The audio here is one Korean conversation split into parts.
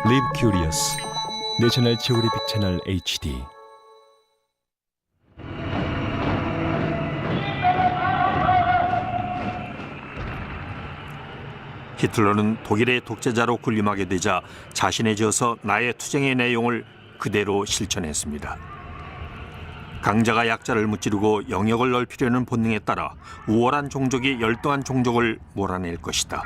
Live Curious 내셔널 지오그래픽 채널 HD. 히틀러는 독일의 독재자로 군림하게 되자 자신의 저서 나의 투쟁의 내용을 그대로 실천했습니다. 강자가 약자를 무찌르고 영역을 넓히려는 본능에 따라 우월한 종족이 열등한 종족을 몰아낼 것이다.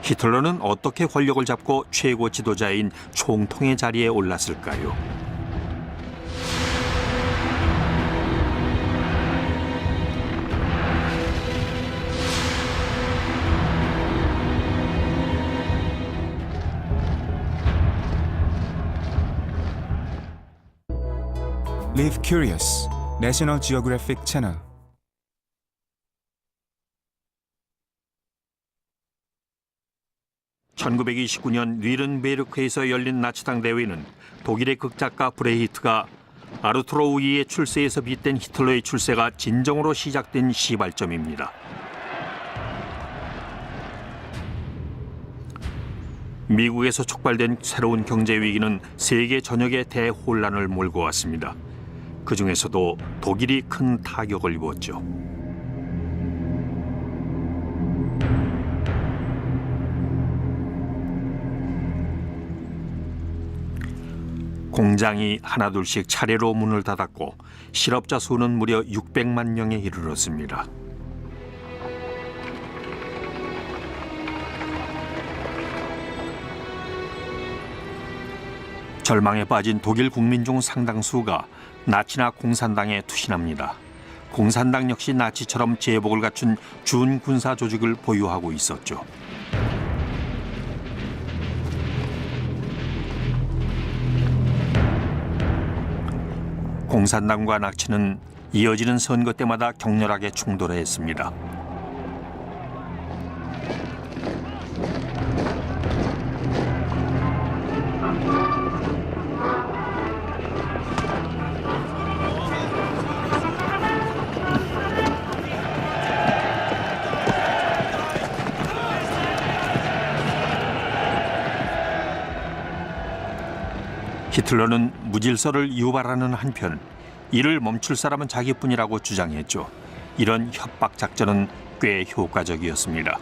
히틀러는 어떻게 권력을 잡고 최고 지도자인 총통의 자리에 올랐을까요? Live Curious, 내셔널 지오그래픽 채널. (1929년) 뉘른베르크에서 열린 나치당 대회는 독일의 극작가 브레히트가 아르투로 우이의 출세에서 빗댄 히틀러의 출세가 진정으로 시작된 시발점입니다. 미국에서 촉발된 새로운 경제 위기는 세계 전역에 대혼란을 몰고 왔습니다. 그 중에서도 독일이 큰 타격을 입었죠. 공장이 하나둘씩 차례로 문을 닫았고 실업자 수는 무려 600만 명에 이르렀습니다. 절망에 빠진 독일 국민 중 상당수가 나치나 공산당에 투신합니다. 공산당 역시 나치처럼 제복을 갖춘 준군사 조직을 보유하고 있었죠. 공산당과 나치는 이어지는 선거 때마다 격렬하게 충돌했습니다. 히틀러는 무질서를 유발하는 한편 이를 멈출 사람은 자기뿐이라고 주장했죠. 이런 협박 작전은 꽤 효과적이었습니다.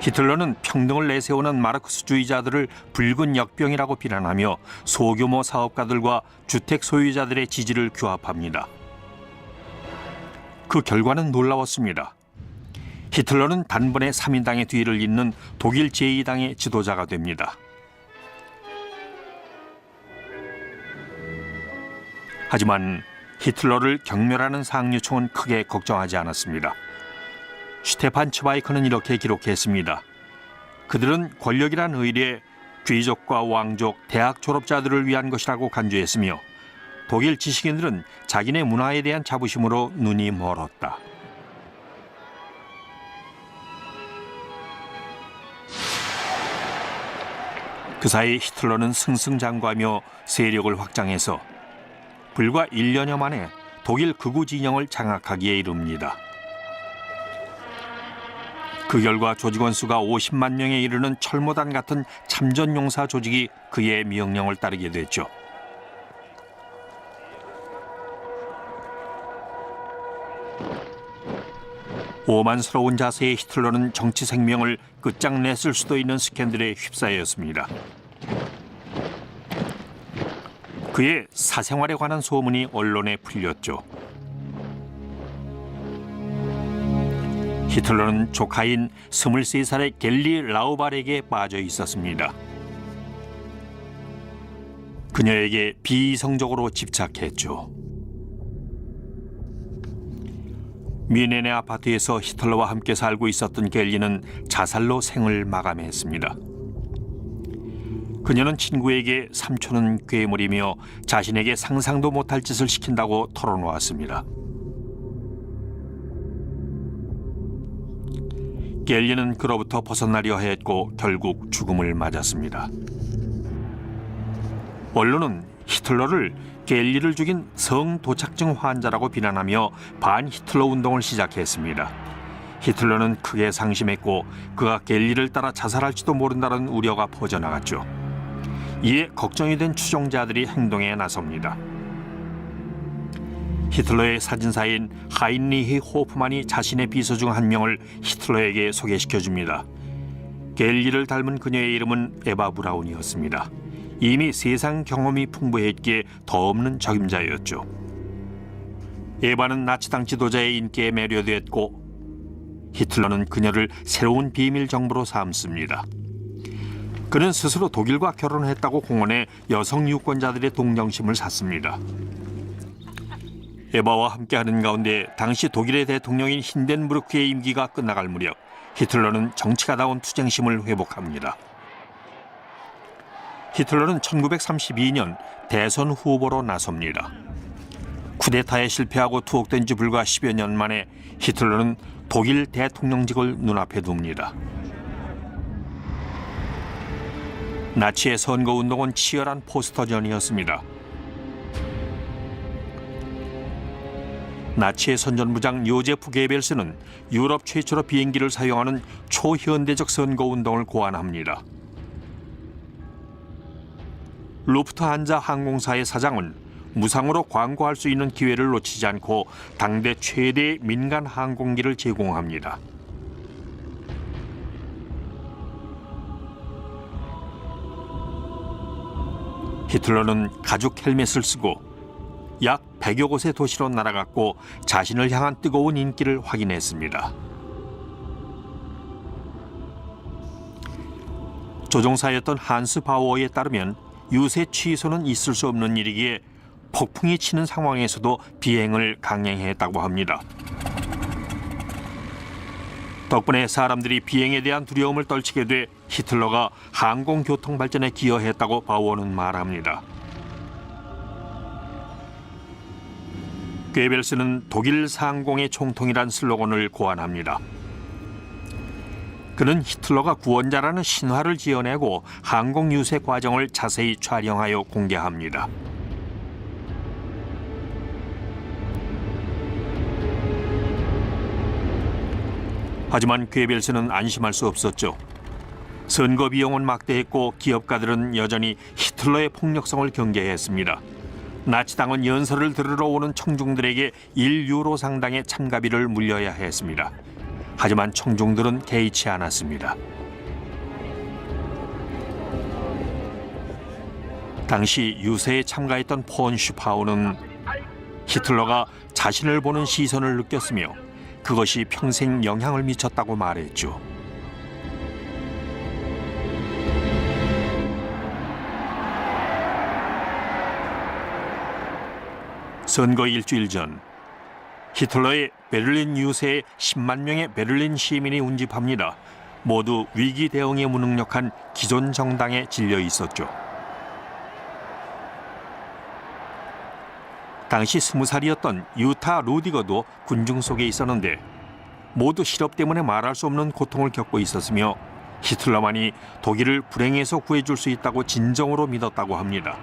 히틀러는 평등을 내세우는 마르크스주의자들을 붉은 역병이라고 비난하며 소규모 사업가들과 주택 소유자들의 지지를 규합합니다. 그 결과는 놀라웠습니다. 히틀러는 단번에 3인당의 뒤를 잇는 독일 제2당의 지도자가 됩니다. 하지만 히틀러를 경멸하는 상류층은 크게 걱정하지 않았습니다. 슈테판 츠바이크는 이렇게 기록했습니다. 그들은 권력이란 의례, 귀족과 왕족, 대학 졸업자들을 위한 것이라고 간주했으며 독일 지식인들은 자기네 문화에 대한 자부심으로 눈이 멀었다. 그 사이 히틀러는 승승장구하며 세력을 확장해서 불과 1년여 만에 독일 극우 진영을 장악하기에 이릅니다. 그 결과 조직원 수가 50만 명에 이르는 철모단 같은 참전용사 조직이 그의 명령을 따르게 됐죠. 오만스러운 자세의 히틀러는 정치 생명을 끝장냈을 수도 있는 스캔들에 휩싸였습니다. 그의 사생활에 관한 소문이 언론에 풀렸죠. 히틀러는 조카인 23살의 겔리 라우발에게 빠져 있었습니다. 그녀에게 비이성적으로 집착했죠. 뮌헨의 아파트에서 히틀러와 함께 살고 있었던 겔리는 자살로 생을 마감했습니다. 그녀는 친구에게 삼촌은 괴물이며 자신에게 상상도 못할 짓을 시킨다고 털어놓았습니다. 겔리는 그로부터 벗어나려 했고 결국 죽음을 맞았습니다. 언론은 히틀러를 겔리를 죽인 성도착증 환자라고 비난하며 반히틀러 운동을 시작했습니다. 히틀러는 크게 상심했고 그가 갤리를 따라 자살할지도 모른다는 우려가 퍼져나갔죠. 이에 걱정이 된 추종자들이 행동에 나섭니다. 히틀러의 사진사인 하인리히 호프만이 자신의 비서 중 한 명을 히틀러에게 소개시켜줍니다. 갤리를 닮은 그녀의 이름은 에바 브라운이었습니다. 이미 세상 경험이 풍부했기에 더 없는 적임자였죠. 에바는 나치당 지도자의 인기에 매료됐고 히틀러는 그녀를 새로운 비밀 정보로 삼습니다. 그는 스스로 독일과 결혼했다고 공언해 여성 유권자들의 동정심을 샀습니다. 에바와 함께하는 가운데 당시 독일의 대통령인 힌덴부르크의 임기가 끝나갈 무렵 히틀러는 정치가다운 투쟁심을 회복합니다. 히틀러는 1932년 대선 후보로 나섭니다. 쿠데타에 실패하고 투옥된 지 불과 10여 년 만에 히틀러는 독일 대통령직을 눈앞에 둡니다. 나치의 선거운동은 치열한 포스터전이었습니다. 나치의 선전부장 요제프 게벨스는 유럽 최초로 비행기를 사용하는 초현대적 선거운동을 고안합니다. 루프트한자 항공사의 사장은 무상으로 광고할 수 있는 기회를 놓치지 않고 당대 최대의 민간 항공기를 제공합니다. 히틀러는 가죽 헬멧을 쓰고 약 100여 곳의 도시로 날아갔고 자신을 향한 뜨거운 인기를 확인했습니다. 조종사였던 한스 바우어에 따르면 유세 취소는 있을 수 없는 일이기에 폭풍이 치는 상황에서도 비행을 강행했다고 합니다. 덕분에 사람들이 비행에 대한 두려움을 떨치게 돼 히틀러가 항공교통 발전에 기여했다고 바우어는 말합니다. 괴벨스는 독일 상공의 총통이란 슬로건을 고안합니다. 그는 히틀러가 구원자라는 신화를 지어내고 항공 유세 과정을 자세히 촬영하여 공개합니다. 하지만 괴벨스는 안심할 수 없었죠. 선거 비용은 막대했고 기업가들은 여전히 히틀러의 폭력성을 경계했습니다. 나치당은 연설을 들으러 오는 청중들에게 1유로 상당의 참가비를 물려야 했습니다. 하지만 청중들은 개의치 않았습니다. 당시 유세에 참가했던 폰 슈파우는 히틀러가 자신을 보는 시선을 느꼈으며 그것이 평생 영향을 미쳤다고 말했죠. 선거 일주일 전 히틀러의 베를린 유세에 10만 명의 베를린 시민이 운집합니다. 모두 위기 대응에 무능력한 기존 정당에 질려 있었죠. 당시 20살이었던 유타 루디거도 군중 속에 있었는데 모두 실업 때문에 말할 수 없는 고통을 겪고 있었으며 히틀러만이 독일을 불행에서 구해줄 수 있다고 진정으로 믿었다고 합니다.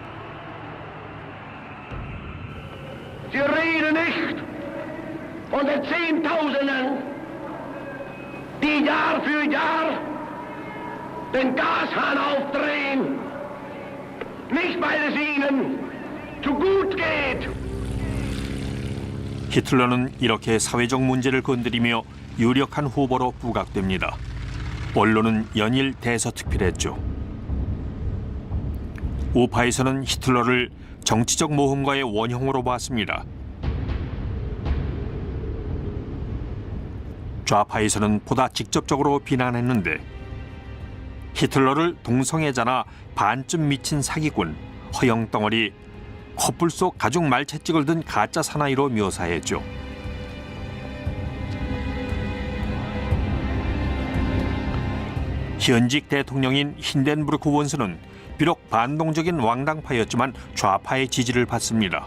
Sie reden nicht von den Zehntausenden, die Jahr für Jahr den Gashahn aufdrehen, nicht weil es ihnen zu gut geht. 히틀러는 이렇게 사회적 문제를 건드리며 유력한 후보로 부각됩니다. 언론은 연일 대서특필했죠. 우파에서는 히틀러를 정치적 모험가의 원형으로 봤습니다. 좌파에서는 보다 직접적으로 비난했는데 히틀러를 동성애자나 반쯤 미친 사기꾼, 허영덩어리, 콧불 속 가죽 말채찍을 든 가짜 사나이로 묘사했죠. 현직 대통령인 힌덴부르크 원수는 비록 반동적인 왕당파였지만 좌파의 지지를 받습니다.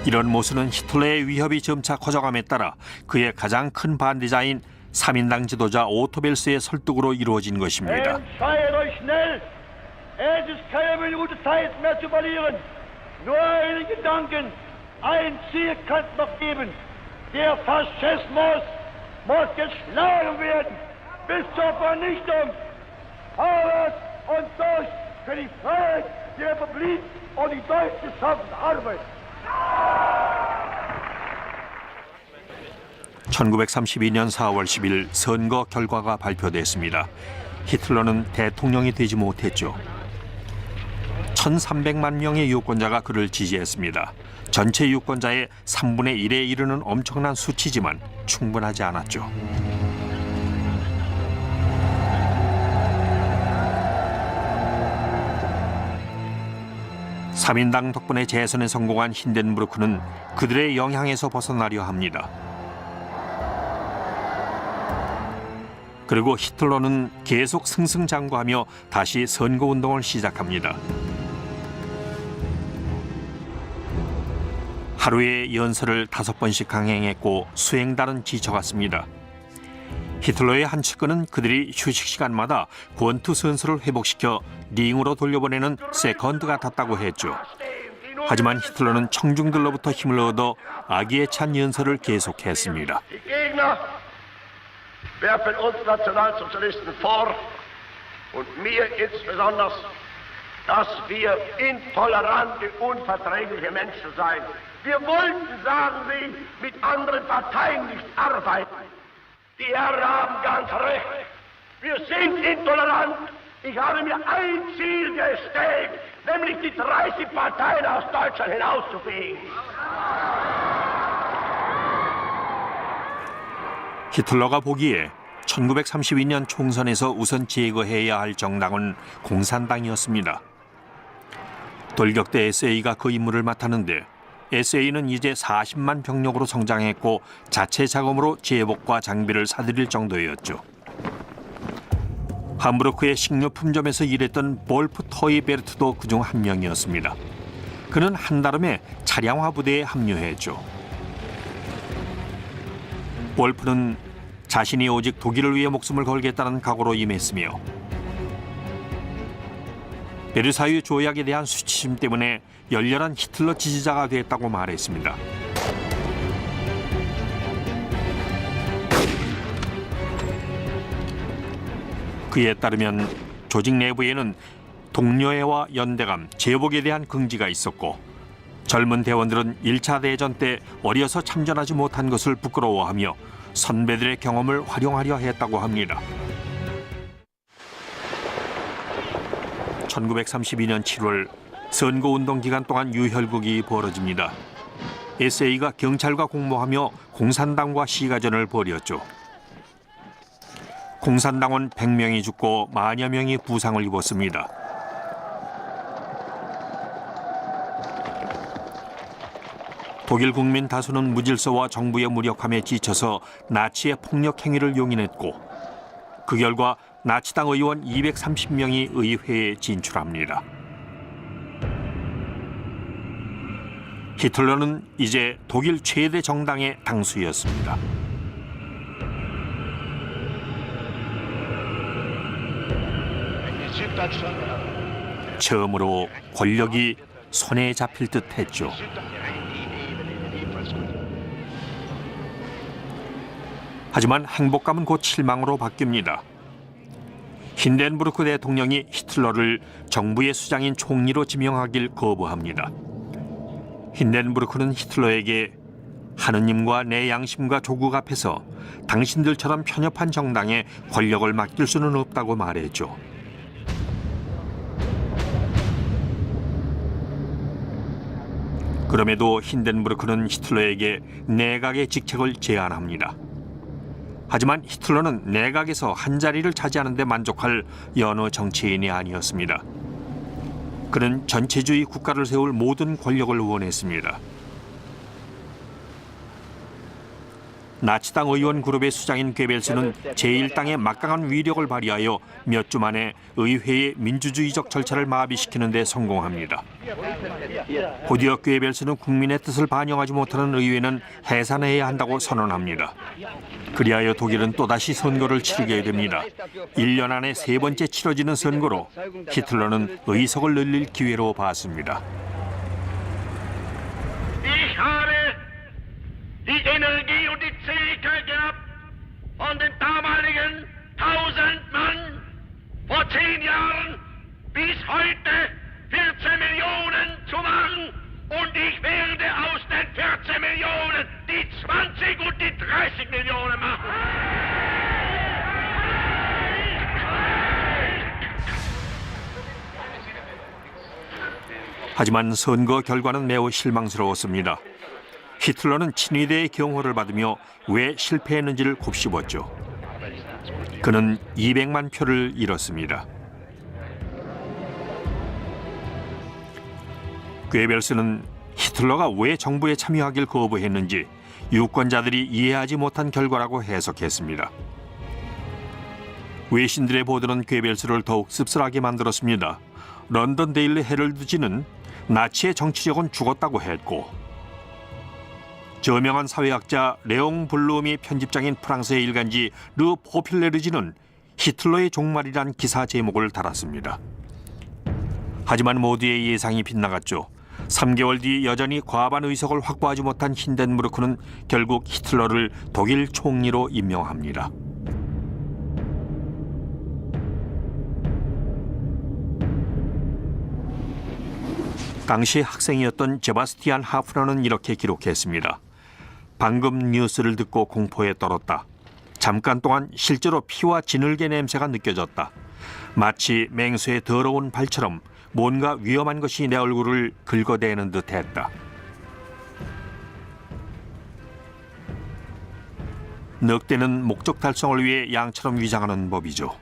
이런 모습은 히틀러의 위협이 점차 커져감에 따라 그의 가장 큰 반대자인 3인당 지도자 오토 벨스의 설득으로 이루어진 것입니다. Entscheidet euch schnell! Es ist keine Minute Zeit mehr zu verlieren. Nur einen Gedanken, ein Ziel kann es noch geben. Der Faschismus muss geschlagen werden bis zur Vernichtung. Arbeit und durch für die Freiheit, die Republik und die deutsche Arbeit. 1932년 4월 10일 선거 결과가 발표됐습니다. 히틀러는 대통령이 되지 못했죠. 1,300만 명의 유권자가 그를 지지했습니다. 전체 유권자의 3분의 1에 이르는 엄청난 수치지만 충분하지 않았죠. 삼인당 덕분에 재선에 성공한 힌덴부르크는 그들의 영향에서 벗어나려 합니다. 그리고 히틀러는 계속 승승장구하며 다시 선거운동을 시작합니다. 하루에 연설을 5번씩 강행했고 수행단은 지쳐갔습니다. 히틀러의 한 측근은 그들이 휴식 시간마다 권투 선수를 회복시켜 링으로 돌려보내는 세컨드 같았다고 했죠. 하지만 히틀러는 청중들로부터 힘을 얻어 악의에 찬 연설을 계속했습니다. werfen uns Nationalsozialisten vor und mir insbesondere, dass wir intolerante, unverträgliche Menschen seien. Wir wollten, sagen Sie, mit anderen Parteien nicht arbeiten. Die Herren haben ganz recht. Wir sind intolerant. Ich habe mir ein Ziel gestellt, nämlich die 30 Parteien aus Deutschland hinauszufegen. 히틀러가 보기에 1932년 총선에서 우선 제거해야 할 정당은 공산당이었습니다. 돌격대 SA가 그 임무를 맡았는데 SA는 이제 40만 병력으로 성장했고 자체 자금으로 제복과 장비를 사들일 정도였죠. 함부르크의 식료품점에서 일했던 볼프 토이베르트도 그중 한 명이었습니다. 그는 한달음에 차량화 부대에 합류했죠. 볼프는 자신이 오직 독일을 위해 목숨을 걸겠다는 각오로 임했으며 베르사유 조약에 대한 수치심 때문에 열렬한 히틀러 지지자가 됐다고 말했습니다. 그에 따르면 조직 내부에는 동료애와 연대감, 제복에 대한 긍지가 있었고 젊은 대원들은 1차 대전 때 어려서 참전하지 못한 것을 부끄러워하며 선배들의 경험을 활용하려 했다고 합니다. 1932년 7월 선거운동 기간 동안 유혈극이 벌어집니다. SA가 경찰과 공모하며 공산당과 시가전을 벌였죠. 공산당원 100명이 죽고 만여 명이 부상을 입었습니다. 독일 국민 다수는 무질서와 정부의 무력함에 지쳐서 나치의 폭력 행위를 용인했고 그 결과 나치당 의원 230명이 의회에 진출합니다. 히틀러는 이제 독일 최대 정당의 당수였습니다. 처음으로 권력이 손에 잡힐 듯 했죠. 하지만 행복감은 곧 실망으로 바뀝니다. 힌덴부르크 대통령이 히틀러를 정부의 수장인 총리로 지명하길 거부합니다. 힌덴부르크는 히틀러에게 하느님과 내 양심과 조국 앞에서 당신들처럼 편협한 정당에 권력을 맡길 수는 없다고 말했죠. 그럼에도 힌덴부르크는 히틀러에게 내각의 직책을 제안합니다. 하지만 히틀러는 내각에서 한 자리를 차지하는 데 만족할 여느 정치인이 아니었습니다. 그는 전체주의 국가를 세울 모든 권력을 원했습니다. 나치당 의원 그룹의 수장인 괴벨스는 제1당의 막강한 위력을 발휘하여 몇 주 만에 의회의 민주주의적 절차를 마비시키는 데 성공합니다. 곧이어 괴벨스는 국민의 뜻을 반영하지 못하는 의회는 해산해야 한다고 선언합니다. 그리하여 독일은 또다시 선거를 치르게 됩니다. 1년 안에 3번째 치러지는 선거로 히틀러는 의석을 늘릴 기회로 봤습니다. Ich habe die Energie und die Zähigkeit gehabt, von den damaligen 1000 Mann vor 10 Jahren bis heute 14 Millionen zu machen. Und ich werde aus den 14 Millionen die 20 und die 30 Millionen machen. 하지만 선거 결과는 매우 실망스러웠습니다. 히틀러는 친위대의 경호를 받으며 왜 실패했는지를 곱씹었죠. 그는 200만 표를 잃었습니다. 괴벨스는 히틀러가 왜 정부에 참여하길 거부했는지 유권자들이 이해하지 못한 결과라고 해석했습니다. 외신들의 보도는 괴벨스를 더욱 씁쓸하게 만들었습니다. 런던 데일리 헤럴드지는 나치의 정치적은 죽었다고 했고, 저명한 사회학자 레옹 블룸이 편집장인 프랑스의 일간지 르 포필레르지는 히틀러의 종말이란 기사 제목을 달았습니다. 하지만 모두의 예상이 빗나갔죠. 3개월 뒤 여전히 과반 의석을 확보하지 못한 힌덴부르크는 결국 히틀러를 독일 총리로 임명합니다. 당시 학생이었던 제바스티안 하프너는 이렇게 기록했습니다. 방금 뉴스를 듣고 공포에 떨었다. 잠깐 동안 실제로 피와 진흙의 냄새가 느껴졌다. 마치 맹수의 더러운 발처럼 뭔가 위험한 것이 내 얼굴을 긁어대는 듯했다. 늑대는 목적 달성을 위해 양처럼 위장하는 법이죠.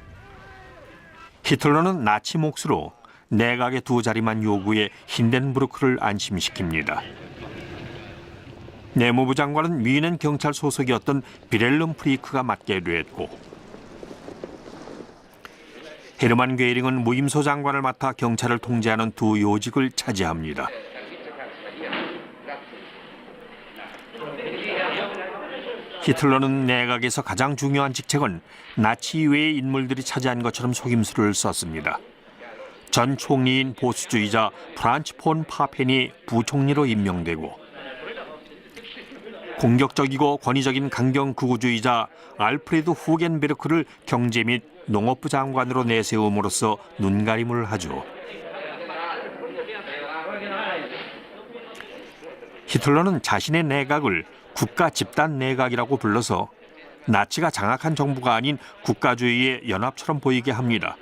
히틀러는 나치 몫으로 내각의 2자리만 요구해 힌덴부르크를 안심시킵니다. 내무부 장관은 위넨 경찰 소속이었던 비렐름 프리크가 맡게 됐고, 헤르만 괴링은 무임소 장관을 맡아 경찰을 통제하는 두 요직을 차지합니다. 히틀러는 내각에서 가장 중요한 직책은 나치 이외의 인물들이 차지한 것처럼 속임수를 썼습니다. 전 총리인 보수주의자 프란츠 폰 파펜이 부총리로 임명되고, 공격적이고 권위적인 강경 극우주의자 알프레드 후겐베르크를 경제 및 농업부 장관으로 내세움으로써 눈가림을 하죠. 히틀러는 자신의 내각을 국가 집단 내각이라고 불러서 나치가 장악한 정부가 아닌 국가주의의 연합처럼 보이게 합니다.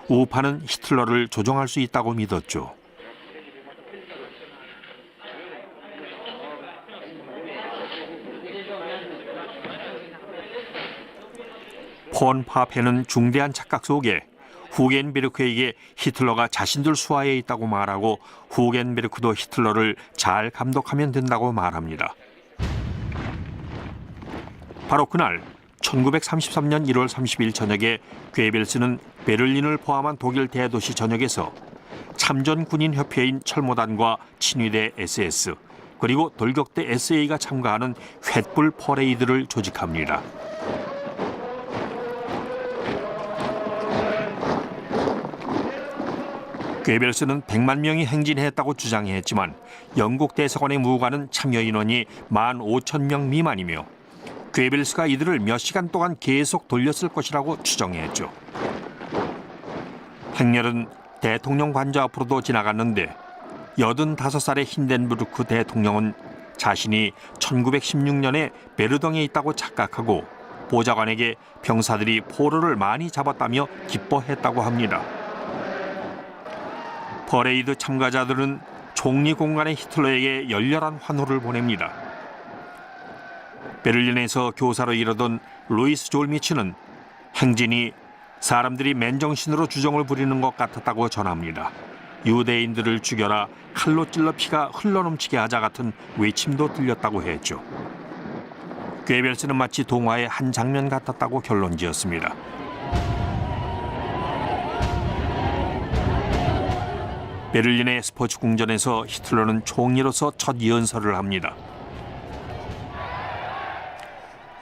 우파는 히틀러를 조종할 수 있다고 믿었죠. 폰 파페는 중대한 착각 속에 후겐베르크에게 히틀러가 자신들 수하에 있다고 말하고, 후겐베르크도 히틀러를 잘 감독하면 된다고 말합니다. 바로 그날 1933년 1월 30일 저녁에 괴벨스는 베를린을 포함한 독일 대도시 전역에서 참전 군인 협회인 철모단과 친위대 SS 그리고 돌격대 SA가 참가하는 횃불 퍼레이드를 조직합니다. 괴벨스는 100만 명이 행진했다고 주장했지만 영국 대사관의 무관은 참여 인원이 15,000명 미만이며 괴벨스가 이들을 몇 시간 동안 계속 돌렸을 것이라고 추정했죠. 행렬은 대통령 관저 앞으로도 지나갔는데 85살의 힌덴부르크 대통령은 자신이 1916년에 베르덩에 있다고 착각하고 보좌관에게 병사들이 포로를 많이 잡았다며 기뻐했다고 합니다. 퍼레이드 참가자들은 총리 공간의 히틀러에게 열렬한 환호를 보냅니다. 베를린에서 교사로 일하던 루이스 졸미츠는 행진이 사람들이 맨정신으로 주정을 부리는 것 같았다고 전합니다. 유대인들을 죽여라, 칼로 찔러 피가 흘러넘치게 하자 같은 외침도 들렸다고 했죠. 괴벨스는 마치 동화의 한 장면 같았다고 결론지었습니다. 베를린의 스포츠 궁전에서 히틀러는 총리로서 첫 연설을 합니다.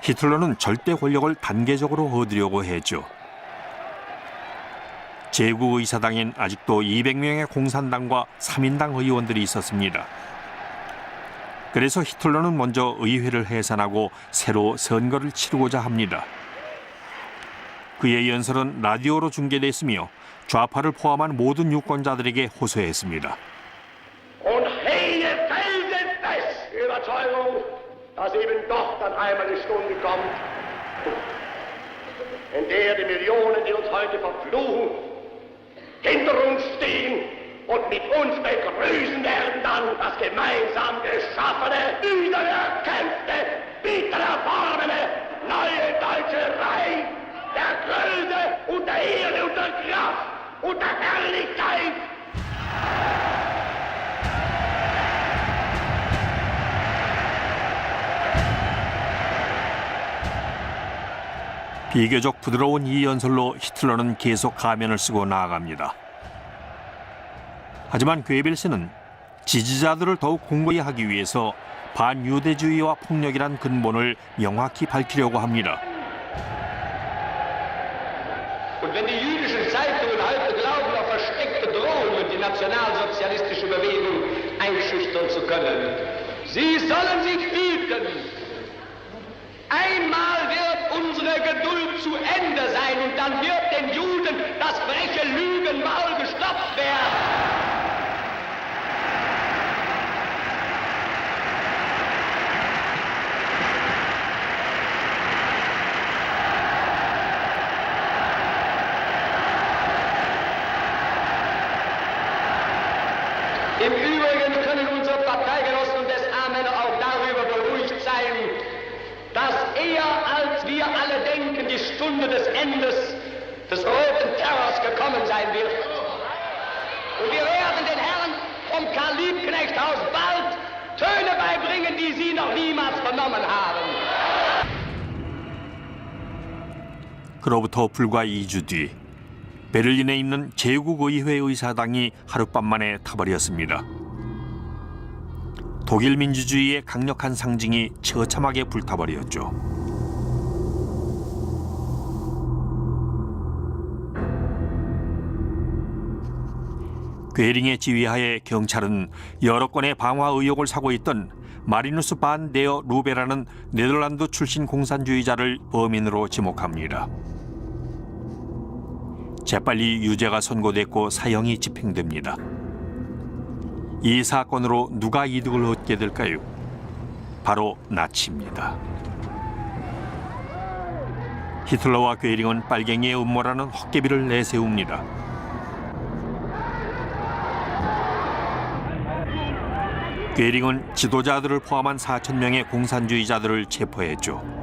히틀러는 절대 권력을 단계적으로 얻으려고 했죠. 제국의사당엔 아직도 200명의 공산당과 3인당 의원들이 있었습니다. 그래서 히틀러는 먼저 의회를 해산하고 새로 선거를 치르고자 합니다. 그의 연설은 라디오로 중계됐으며 좌파를 포함한 모든 유권자들에게 호소했습니다. Und hege felsenfest Überzeugung, dass eben doch dann einmal die Stunde kommt, in der die Millionen, die uns heute verfluchen, hinter uns stehen und mit uns begrüßen werden dann das gemeinsam geschaffene, wiedererkämpfte, bitter erworbene, neue deutsche Reich der Größe und der Ehre und der Kraft und der Herrlichkeit. 비교적 부드러운 이 연설로 히틀러는 계속 가면을 쓰고 나아갑니다. 하지만 괴벨스는 지지자들을 더욱 공고히 하기 위해서 반유대주의와 폭력이란 근본을 명확히 밝히려고 합니다. Und wenn die jüdischen Zeitungen heute glauben, auf versteckte Drohungen die nationalsozialistische Bewegung einschüchtern zu können, sie sollen sich hüten. Einmal wird unsere Geduld zu Ende sein und dann wird den Juden das freche Lügenmaul gestopft werden. Im Übrigen können unsere Parteigenossen und S-A-Männer auch darüber beruhigt sein, dass eher als wir alle denken, die Stunde des Endes des Roten Terrors gekommen sein wird. Und wir werden den Herren vom Karl-Liebknecht-Haus bald Töne beibringen, die sie noch niemals vernommen haben. 그로부터 불과 2주 뒤 베를린에 있는 제국의회 의사당이 하룻밤만에 타버렸습니다. 독일 민주주의의 강력한 상징이 처참하게 불타버렸죠. 괴링의 지휘하에 경찰은 여러 건의 방화 의혹을 사고 있던 마리누스 반 데어 루베라는 네덜란드 출신 공산주의자를 범인으로 지목합니다. 재빨리 유죄가 선고됐고 사형이 집행됩니다. 이 사건으로 누가 이득을 얻게 될까요? 바로 나치입니다. 히틀러와 괴링은 빨갱이의 음모라는 헛개비를 내세웁니다. 괴링은 지도자들을 포함한 4,000명의 공산주의자들을 체포했죠.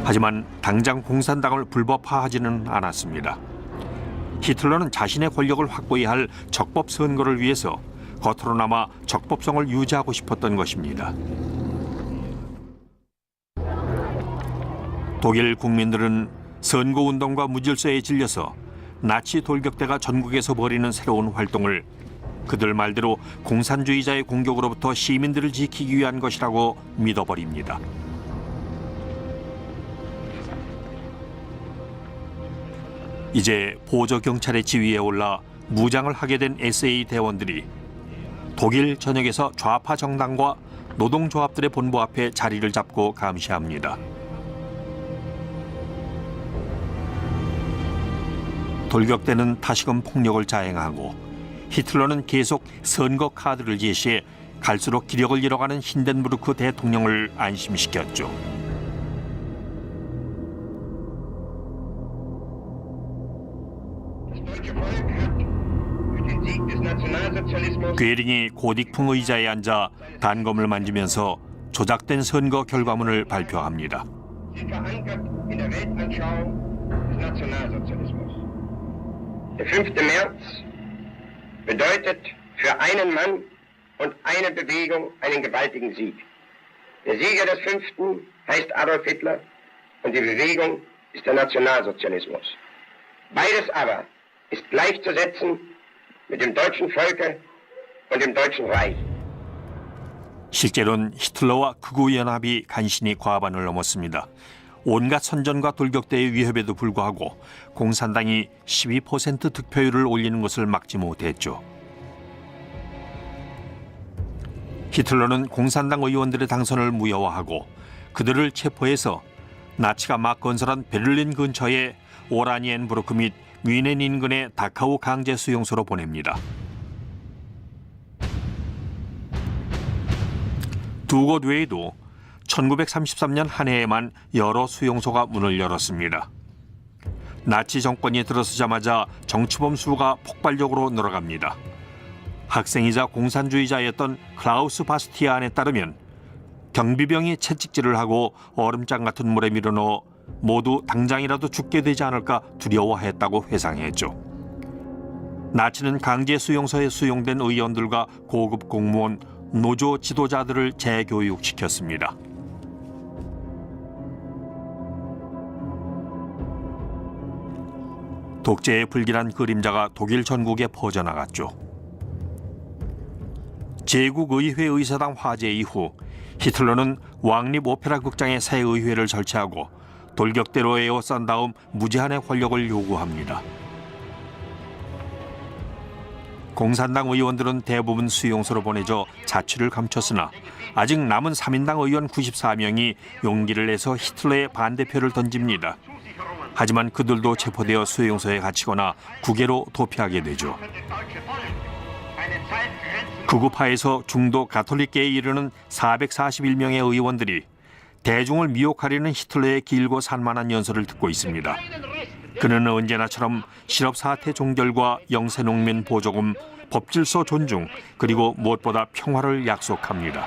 하지만 당장 공산당을 불법화하지는 않았습니다. 히틀러는 자신의 권력을 확보해야 할 적법 선거를 위해서 겉으로나마 적법성을 유지하고 싶었던 것입니다. 독일 국민들은 선거운동과 무질서에 질려서 나치 돌격대가 전국에서 벌이는 새로운 활동을 그들 말대로 공산주의자의 공격으로부터 시민들을 지키기 위한 것이라고 믿어버립니다. 이제 보조 경찰의 지위에 올라 무장을 하게 된 SA 대원들이 독일 전역에서 좌파 정당과 노동조합들의 본부 앞에 자리를 잡고 감시합니다. 돌격대는 다시금 폭력을 자행하고 히틀러는 계속 선거 카드를 제시해 갈수록 기력을 잃어가는 힌덴부르크 대통령을 안심시켰죠. 괴링이 고딕풍 의자에 앉아 단검을 만지면서 조작된 선거 결과문을 발표합니다. Der 5. März bedeutet für einen Mann und eine Bewegung einen gewaltigen Sieg. Der Sieger des 5. heißt Adolf Hitler und die Bewegung ist der Nationalsozialismus. Beides aber ist gleichzusetzen mit dem deutschen Volke und dem deutschen Reich. 실제로는 히틀러와 극우 연합이 간신히 과반을 넘었습니다. 온갖 선전과 돌격대의 위협에도 불구하고 공산당이 12% 득표율을 올리는 것을 막지 못했죠. 히틀러는 공산당 의원들의 당선을 무효화하고 그들을 체포해서 나치가 막 건설한 베를린 근처의 오라니엔부르크 및 뮌헨 인근의 다카우 강제 수용소로 보냅니다. 두 곳 외에도 1933년 한 해에만 여러 수용소가 문을 열었습니다. 나치 정권이 들어서자마자 정치범 수가 폭발적으로 늘어갑니다. 학생이자 공산주의자였던 클라우스 바스티안에 따르면 경비병이 채찍질을 하고 얼음장 같은 물에 밀어넣어 모두 당장이라도 죽게 되지 않을까 두려워했다고 회상했죠. 나치는 강제 수용소에 수용된 의원들과 고급 공무원, 노조 지도자들을 재교육시켰습니다. 독재의 불길한 그림자가 독일 전국에 퍼져나갔죠. 제국의회 의사당 화재 이후 히틀러는 왕립 오페라 극장에 새 의회를 설치하고 돌격대로 에워싼 다음 무제한의 권력을 요구합니다. 공산당 의원들은 대부분 수용소로 보내져 자취를 감췄으나 아직 남은 3인당 의원 94명이 용기를 내서 히틀러의 반대표를 던집니다. 하지만 그들도 체포되어 수용소에 갇히거나 국외로 도피하게 되죠. 극우파에서 중도 가톨릭계에 이르는 441명의 의원들이 대중을 미혹하려는 히틀러의 길고 산만한 연설을 듣고 있습니다. 그는 언제나처럼 실업사태 종결과 영세농민 보조금, 법질서 존중, 그리고 무엇보다 평화를 약속합니다.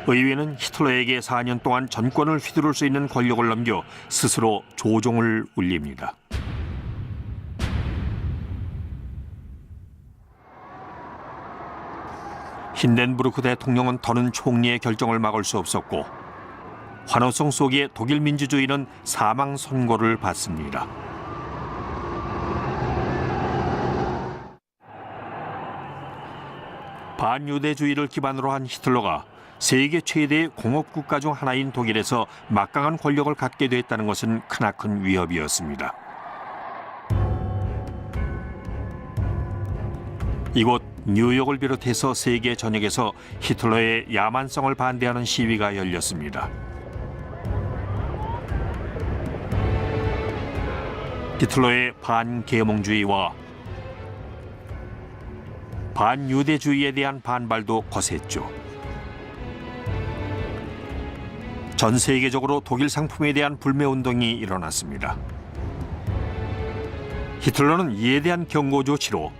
의회는 히틀러에게 4년 동안 전권을 휘두를 수 있는 권력을 넘겨 스스로 조종을 울립니다. 힌덴부르크 대통령은 더는 총리의 결정을 막을 수 없었고 환호성 속에 독일 민주주의는 사망 선고를 받습니다. 반유대주의를 기반으로 한 히틀러가 세계 최대의 공업국가 중 하나인 독일에서 막강한 권력을 갖게 됐다는 것은 크나큰 위협이었습니다. 이곳 뉴욕을 비롯해서 세계 전역에서 히틀러의 야만성을 반대하는 시위가 열렸습니다. 히틀러의 반계몽주의와 반유대주의에 대한 반발도 거셌죠. 전 세계적으로 독일 상품에 대한 불매운동이 일어났습니다. 히틀러는 이에 대한 경고 조치로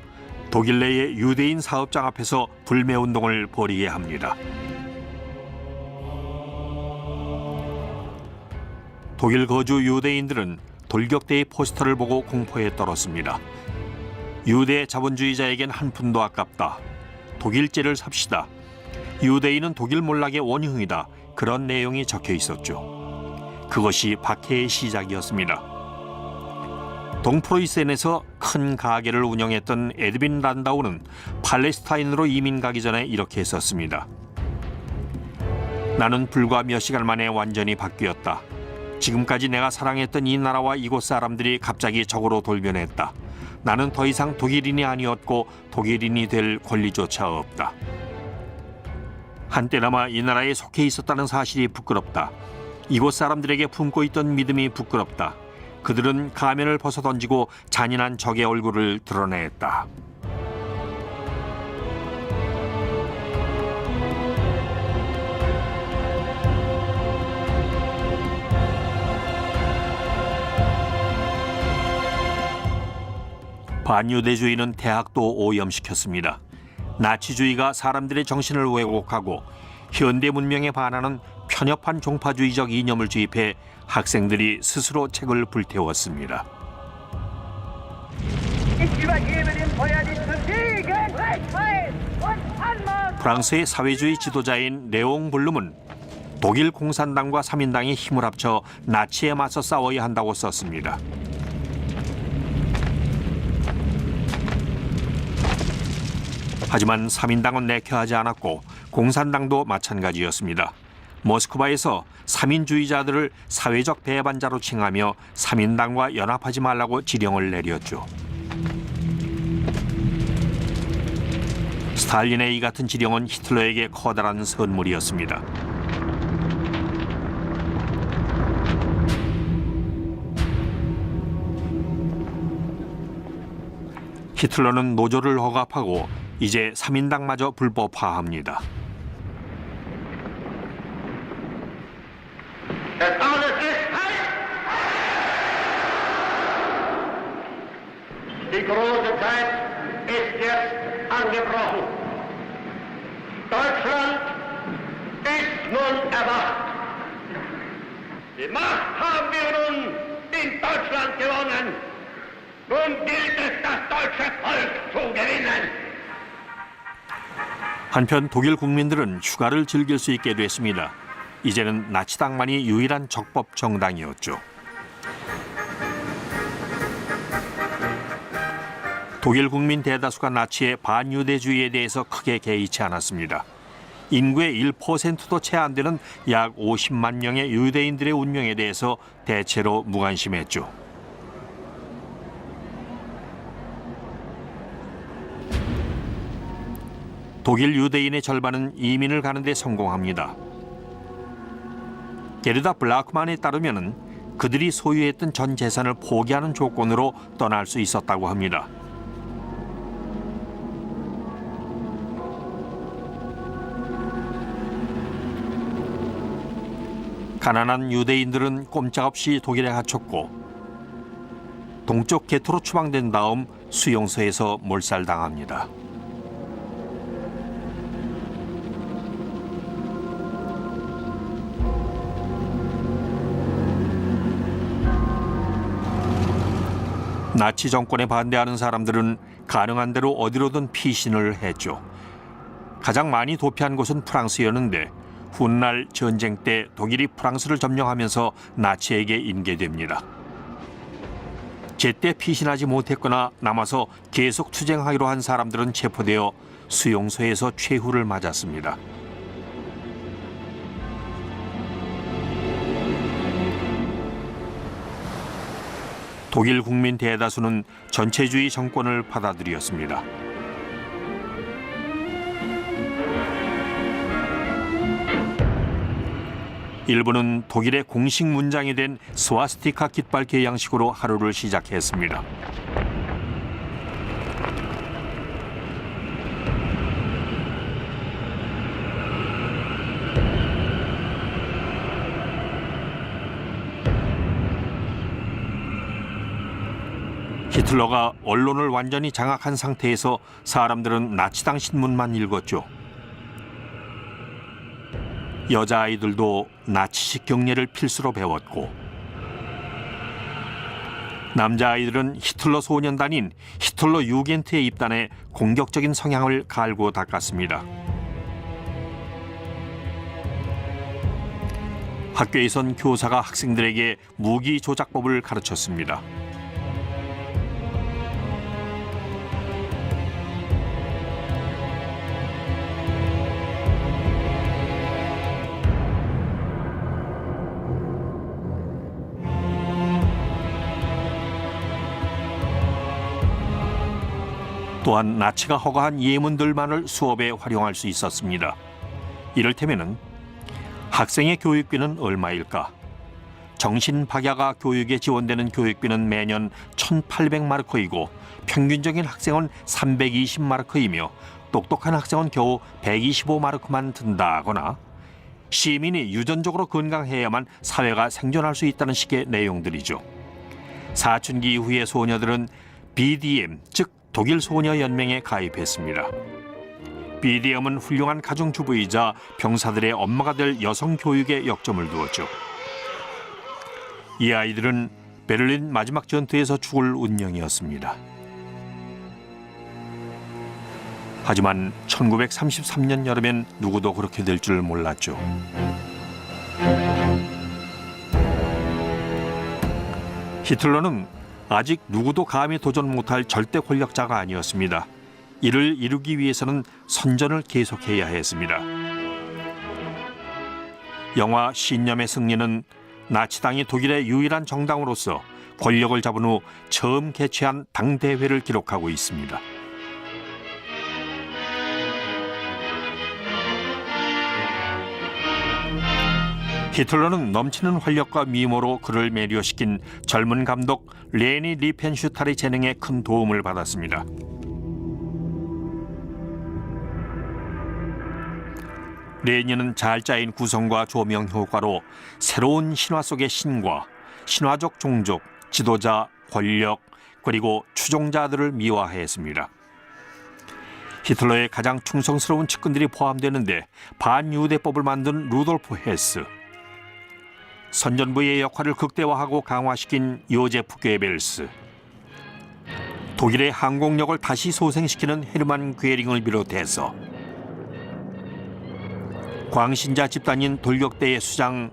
독일 내의 유대인 사업장 앞에서 불매운동을 벌이게 합니다. 독일 거주 유대인들은 돌격대의 포스터를 보고 공포에 떨었습니다. 유대 자본주의자에겐 한 푼도 아깝다. 독일제를 삽시다. 유대인은 독일 몰락의 원흉이다. 그런 내용이 적혀 있었죠. 그것이 박해의 시작이었습니다. 동프로이센에서 큰 가게를 운영했던 에드빈 란다우는 팔레스타인으로 이민 가기 전에 이렇게 썼습니다. 나는 불과 몇 시간 만에 완전히 바뀌었다. 지금까지 내가 사랑했던 이 나라와 이곳 사람들이 갑자기 적으로 돌변했다. 나는 더 이상 독일인이 아니었고 독일인이 될 권리조차 없다. 한때나마 이 나라에 속해 있었다는 사실이 부끄럽다. 이곳 사람들에게 품고 있던 믿음이 부끄럽다. 그들은 가면을 벗어던지고 잔인한 적의 얼굴을 드러냈다. 반유대주의는 대학도 오염시켰습니다. 나치주의가 사람들의 정신을 왜곡하고 현대 문명에 반하는 편협한 종파주의적 이념을 주입해 학생들이 스스로 책을 불태웠습니다. 프랑스의 사회주의 지도자인 레옹 블룸은 독일 공산당과 3인당이 힘을 합쳐 나치에 맞서 싸워야 한다고 썼습니다. 하지만 3인당은 내켜하지 않았고 공산당도 마찬가지였습니다. 모스크바에서 3인주의자들을 사회적 배반자로 칭하며 3인당과 연합하지 말라고 지령을 내렸죠. 스탈린의 이 같은 지령은 히틀러에게 커다란 선물이었습니다. 히틀러는 노조를 억압하고 이제 3인당마저 불법화합니다. Die große Zeit ist jetzt angebrochen. Deutschland ist nun erwacht. Die Macht haben wir nun in Deutschland gewonnen. Nun gilt es, das deutsche Volk zu gewinnen. 한편 독일 국민들은 휴가를 즐길 수 있게 됐습니다. 이제는 나치당만이 유일한 적법 정당이었죠. 독일 국민 대다수가 나치의 반유대주의에 대해서 크게 개의치 않았습니다. 인구의 1%도 채 안 되는 약 50만 명의 유대인들의 운명에 대해서 대체로 무관심했죠. 독일 유대인의 절반은 이민을 가는 데 성공합니다. 게르다 블라크만에 따르면 그들이 소유했던 전 재산을 포기하는 조건으로 떠날 수 있었다고 합니다. 가난한 유대인들은 꼼짝없이 독일에 갇혔고 동쪽 게토로 추방된 다음 수용소에서 몰살당합니다. 나치 정권에 반대하는 사람들은 가능한 대로 어디로든 피신을 했죠. 가장 많이 도피한 곳은 프랑스였는데 훗날 전쟁 때 독일이 프랑스를 점령하면서 나치에게 인계됩니다. 제때 피신하지 못했거나 남아서 계속 투쟁하기로 한 사람들은 체포되어 수용소에서 최후를 맞았습니다. 독일 국민 대다수는 전체주의 정권을 받아들였습니다. 일부는 독일의 공식 문장이 된 스와스티카 깃발개 양식으로 하루를 시작했습니다. 히틀러가 언론을 완전히 장악한 상태에서 사람들은 나치당 신문만 읽었죠. 여자아이들도 나치식 경례를 필수로 배웠고 남자아이들은 히틀러 소년단인 히틀러 유겐트에 입단해 공격적인 성향을 갈고 닦았습니다. 학교에선 교사가 학생들에게 무기 조작법을 가르쳤습니다. 또한 나치가 허가한 예문들만을 수업에 활용할 수 있었습니다. 이를테면은 학생의 교육비는 얼마일까? 정신박야가 교육에 지원되는 교육비는 매년 1,800마르크이고 평균적인 학생은 320마르크이며 똑똑한 학생은 겨우 125마르크만 든다거나 시민이 유전적으로 건강해야만 사회가 생존할 수 있다는 식의 내용들이죠. 사춘기 이후의 소녀들은 BDM, 즉 독일 소녀 연맹에 가입했습니다. BDM은 훌륭한 가정주부이자 병사들의 엄마가 될 여성 교육에 역점을 두었죠. 이 아이들은 베를린 마지막 전투에서 죽을 운명이었습니다. 하지만 1933년 여름엔 누구도 그렇게 될 줄 몰랐죠. 히틀러는 아직 누구도 감히 도전 못할 절대 권력자가 아니었습니다. 이를 이루기 위해서는 선전을 계속해야 했습니다. 영화 신념의 승리는 나치당이 독일의 유일한 정당으로서 권력을 잡은 후 처음 개최한 당대회를 기록하고 있습니다. 히틀러는 넘치는 활력과 미모로 그를 매료시킨 젊은 감독 레니 리펜슈탈의 재능에 큰 도움을 받았습니다. 레니는 잘 짜인 구성과 조명 효과로 새로운 신화 속의 신과 신화적 종족, 지도자, 권력, 그리고 추종자들을 미화했습니다. 히틀러의 가장 충성스러운 측근들이 포함되는데 반유대법을 만든 루돌프 헤스, 선전부의 역할을 극대화하고 강화시킨 요제프 괴벨스, 독일의 항공력을 다시 소생시키는 헤르만 괴링을 비롯해서 광신자 집단인 돌격대의 수장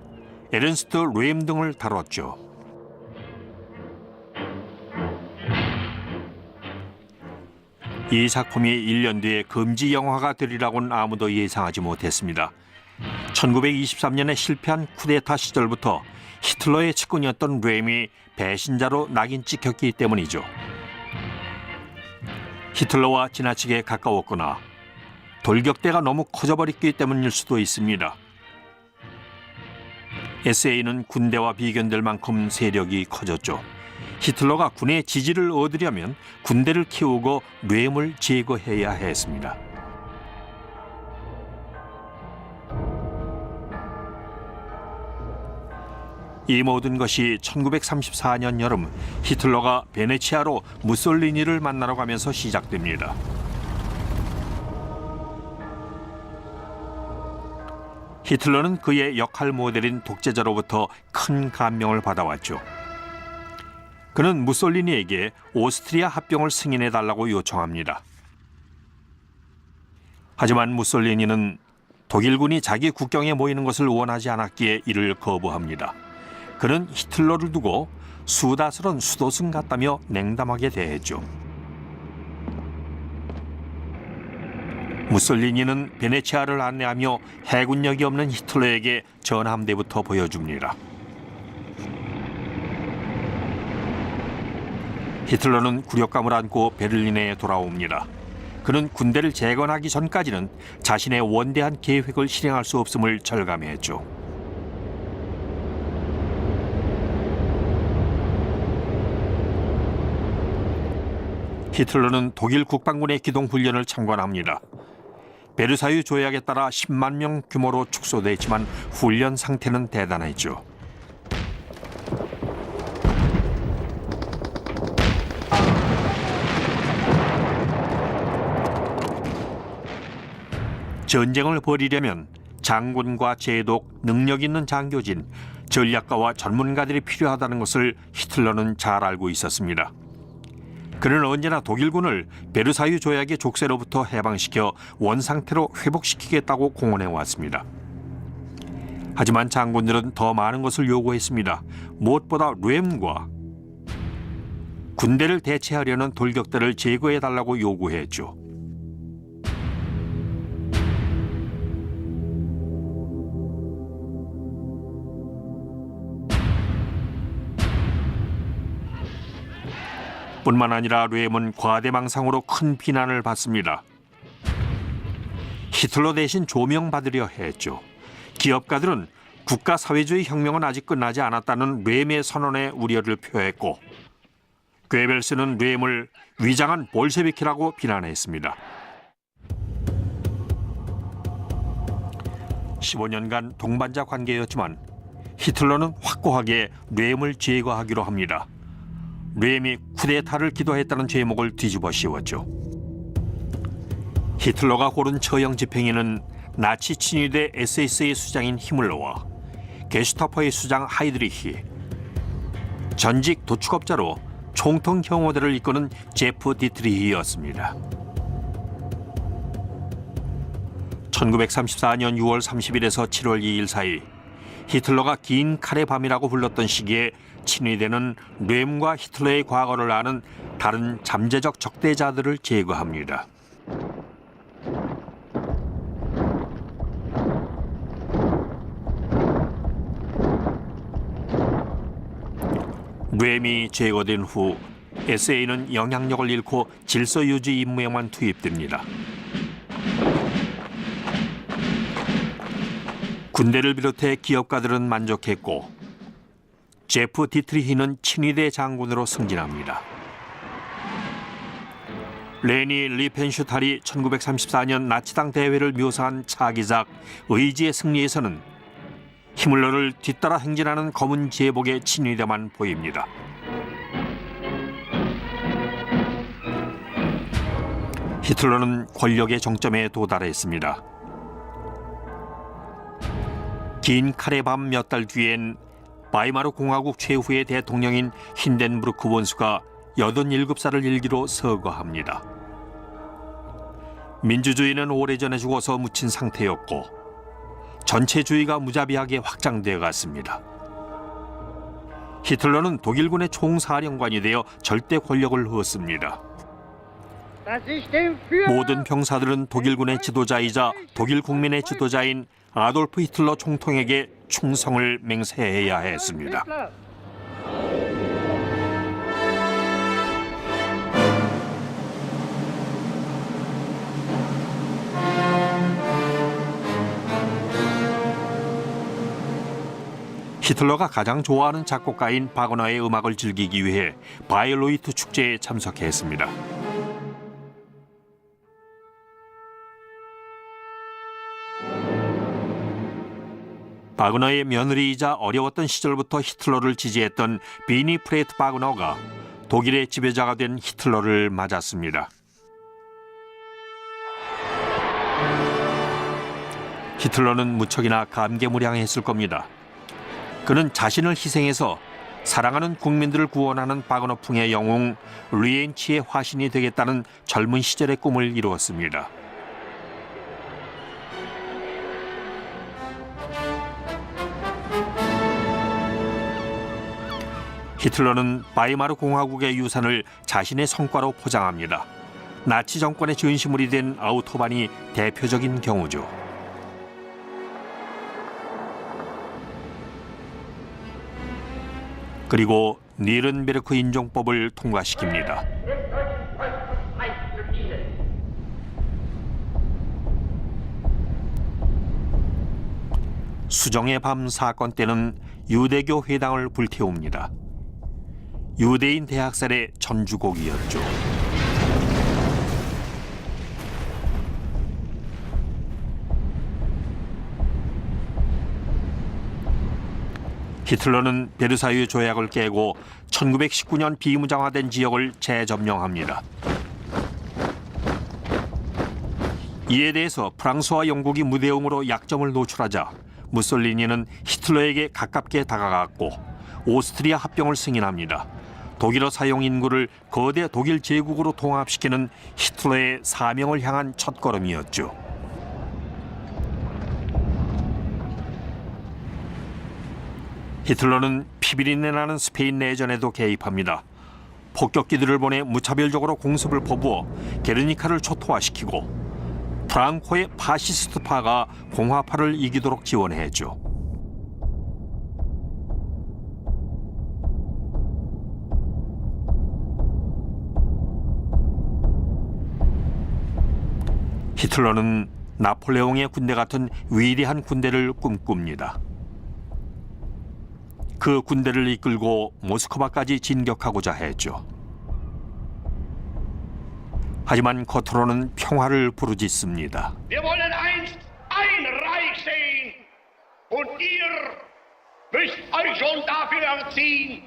에른스트 뢰임 등을 다뤘죠. 이 작품이 1년 뒤에 금지 영화가 되리라고는 아무도 예상하지 못했습니다. 1923년에 실패한 쿠데타 시절부터 히틀러의 측근이었던 뢰임이 배신자로 낙인 찍혔기 때문이죠. 히틀러와 지나치게 가까웠거나 돌격대가 너무 커져버렸기 때문일 수도 있습니다. SA는 군대와 비견될 만큼 세력이 커졌죠. 히틀러가 군의 지지를 얻으려면 군대를 키우고 뢰임을 제거해야 했습니다. 이 모든 것이 1934년 여름 히틀러가 베네치아로 무솔리니를 만나러 가면서 시작됩니다. 히틀러는 그의 역할 모델인 독재자로부터 큰 감명을 받아왔죠. 그는 무솔리니에게 오스트리아 합병을 승인해달라고 요청합니다. 하지만 무솔리니는 독일군이 자기 국경에 모이는 것을 원하지 않았기에 이를 거부합니다. 그는 히틀러를 두고 수다스런 수도승 같다며 냉담하게 대했죠. 무솔리니는 베네치아를 안내하며 해군력이 없는 히틀러에게 전함대부터 보여줍니다. 히틀러는 굴욕감을 안고 베를린에 돌아옵니다. 그는 군대를 재건하기 전까지는 자신의 원대한 계획을 실행할 수 없음을 절감했죠. 히틀러는 독일 국방군의 기동 훈련을 참관합니다. 베르사유 조약에 따라 10만 명 규모로 축소됐지만 훈련 상태는 대단했죠. 전쟁을 벌이려면 장군과 제독, 능력 있는 장교진, 전략가와 전문가들이 필요하다는 것을 히틀러는 잘 알고 있었습니다. 그는 언제나 독일군을 베르사유 조약의 족쇄로부터 해방시켜 원상태로 회복시키겠다고 공언해 왔습니다. 하지만 장군들은 더 많은 것을 요구했습니다. 무엇보다 뢰임과 군대를 대체하려는 돌격대를 제거해달라고 요구했죠. 뿐만 아니라 뢰임은 과대망상으로 큰 비난을 받습니다. 히틀러 대신 조명받으려 했죠. 기업가들은 국가 사회주의 혁명은 아직 끝나지 않았다는 뢰임의 선언에 우려를 표했고, 괴벨스는 뢰임을 위장한 볼셰비키라고 비난했습니다. 15년간 동반자 관계였지만 히틀러는 확고하게 뢰임을 제거하기로 합니다. 뢰임이 쿠데타를 기도했다는 제목을 뒤집어 씌웠죠. 히틀러가 고른 처형 집행에는 나치 친위대 SS의 수장인 히물러와 게슈타포의 수장 하이드리히, 전직 도축업자로 총통 경호대를 이끄는 제프 디트리히였습니다. 1934년 6월 30일에서 7월 2일 사이 히틀러가 긴 칼의 밤이라고 불렀던 시기에 친위대는 뢰임과 히틀러의 과거를 아는 다른 잠재적 적대자들을 제거합니다. 뢰임이 제거된 후 SA는 영향력을 잃고 질서 유지 임무에만 투입됩니다. 군대를 비롯해 기업가들은 만족했고 제프 디트리히는 친위대 장군으로 승진합니다. 레니 리펜슈탈이 1934년 나치당 대회를 묘사한 차기작 의지의 승리에서는 히물러를 뒤따라 행진하는 검은 제복의 친위대만 보입니다. 히틀러는 권력의 정점에 도달했습니다. 긴 칼의 밤 몇 달 뒤엔 바이마르 공화국 최후의 대통령인 힌덴부르크 원수가 87살을 일기로 서거합니다. 민주주의는 오래전에 죽어서 묻힌 상태였고 전체주의가 무자비하게 확장되어 갔습니다. 히틀러는 독일군의 총사령관이 되어 절대 권력을 얻습니다. 모든 병사들은 독일군의 지도자이자 독일 국민의 지도자인 아돌프 히틀러 총통에게 충성을 맹세해야 했습니다. 히틀러가 가장 좋아하는 작곡가인 바그너의 음악을 즐기기 위해 바이로이트 축제에 참석했습니다. 바그너의 며느리이자 어려웠던 시절부터 히틀러를 지지했던 비니 프레트 바그너가 독일의 지배자가 된 히틀러를 맞았습니다. 히틀러는 무척이나 감개무량했을 겁니다. 그는 자신을 희생해서 사랑하는 국민들을 구원하는 바그너풍의 영웅 리엔치의 화신이 되겠다는 젊은 시절의 꿈을 이루었습니다. 히틀러는 바이마르 공화국의 유산을 자신의 성과로 포장합니다. 나치 정권의 전시물이 된 아우토반이 대표적인 경우죠. 그리고 니른베르크 인종법을 통과시킵니다. 수정의 밤 사건 때는 유대교 회당을 불태웁니다. 유대인 대학살의 전주곡이었죠. 히틀러는 베르사유 조약을 깨고 1919년 비무장화된 지역을 재점령합니다. 이에 대해서 프랑스와 영국이 무대응으로 약점을 노출하자 무솔리니는 히틀러에게 가깝게 다가갔고 오스트리아 합병을 승인합니다. 독일어 사용 인구를 거대 독일 제국으로 통합시키는 히틀러의 사명을 향한 첫걸음이었죠. 히틀러는 피비린내 나는 스페인 내전에도 개입합니다. 폭격기들을 보내 무차별적으로 공습을 퍼부어 게르니카를 초토화시키고 프랑코의 파시스트파가 공화파를 이기도록 지원했죠. 히틀러는 나폴레옹의 군대 같은 위대한 군대를 꿈꿉니다. 그 군대를 이끌고 모스크바까지 진격하고자 했죠. 하지만 겉으로는 평화를 부르짖습니다. Wir wollen einst ein Reich sehen und ihr müsst euch schon dafür erziehen.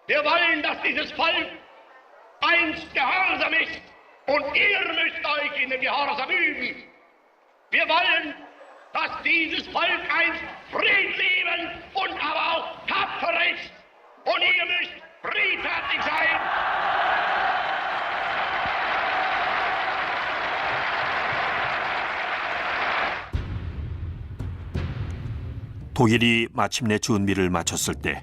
Wir wollen, dass dieses Volk einst gehorsam ist und ihr müsst euch in den Gehorsam üben. Wir wollen, dass dieses Volk einst friedliebend und aber auch tapfer ist und ihr müsst friedfertig sein. 독일이 마침내 준비를 마쳤을 때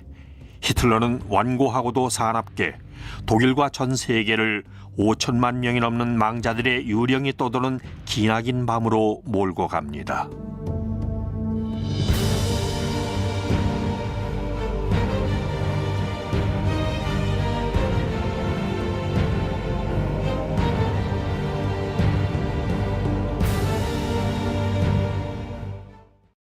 히틀러는 완고하고도 사납게 독일과 전 세계를 5천만 명이 넘는 망자들의 유령이 떠도는 기나긴 밤으로 몰고 갑니다.